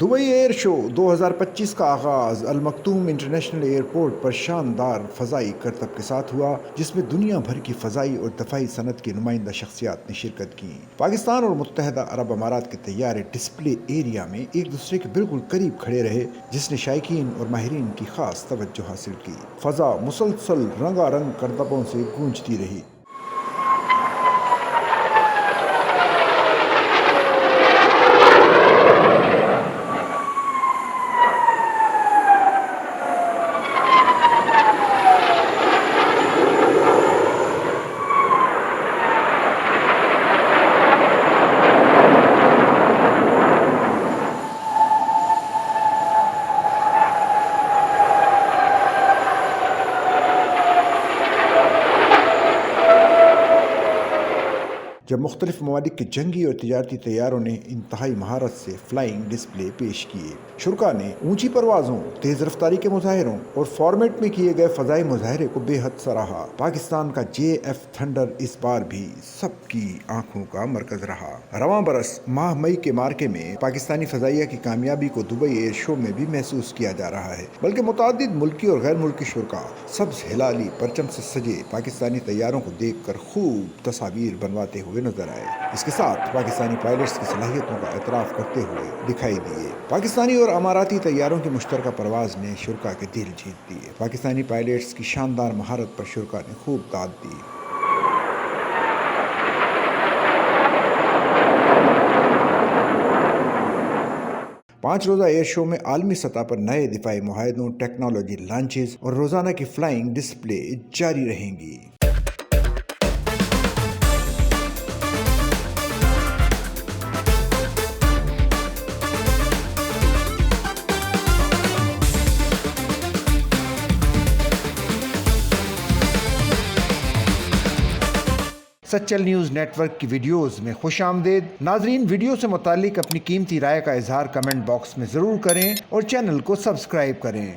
Dubai year شو 2025 کا آغاز المکتوم international airport پر شاندار فضائی کرتب کے ساتھ ہوا، جس میں دنیا بھر کی فضائی اور دفاعی صنعت کی نمائندہ شخصیات نے شرکت کی۔ پاکستان اور متحدہ عرب امارات کے طیارے ڈسپلے ایریا میں ایک دوسرے کے بالکل قریب کھڑے رہے، جس نے شائقین اور ماہرین کی خاص توجہ حاصل کی۔ فضا مسلسل رنگا رنگ کرتبوں سے گونجتی رہی۔ جب مختلف ممالک کے جنگی اور تجارتی طیاروں نے انتہائی مہارت سے فلائنگ ڈسپلے پیش کیے، شرکاء نے اونچی پروازوں، تیز رفتاری کے مظاہروں اور فارمیٹ میں کیے گئے فضائی مظاہرے کو بے حد سراہا۔ پاکستان کا JF تھنڈر اس بار بھی سب کی آنکھوں کا مرکز رہا۔ رواں برس ماہ مئی کے مارکے میں پاکستانی فضائیہ کی کامیابی کو دبئی ایئر شو میں بھی محسوس کیا جا رہا ہے، بلکہ متعدد ملکی اور غیر ملکی شرکاء سبز ہلالی پرچم سے سجے پاکستانی طیاروں کو دیکھ کر خوب تصاویر بنواتے ہوئے نظر آئے۔ اس کے ساتھ پاکستانی پائلٹس کی صلاحیتوں کا اعتراف کرتے ہوئے دکھائی دیے۔ پاکستانی اور اماراتی طیاروں کی مشترکہ پرواز نے شرکاء کے دل جیت لیے۔ پاکستانی پائلٹس کی شاندار مہارت پر شرکاء نے خوب داد دی۔ پانچ روزہ ایئر شو میں عالمی سطح پر نئے دفاعی معاہدوں، ٹیکنالوجی لانچز اور روزانہ کی فلائنگ ڈسپلے جاری رہیں گی۔ سچل نیوز نیٹ ورک کی ویڈیوز میں خوش آمدید۔ ناظرین، ویڈیو سے متعلق اپنی قیمتی رائے کا اظہار کمنٹ باکس میں ضرور کریں اور چینل کو سبسکرائب کریں۔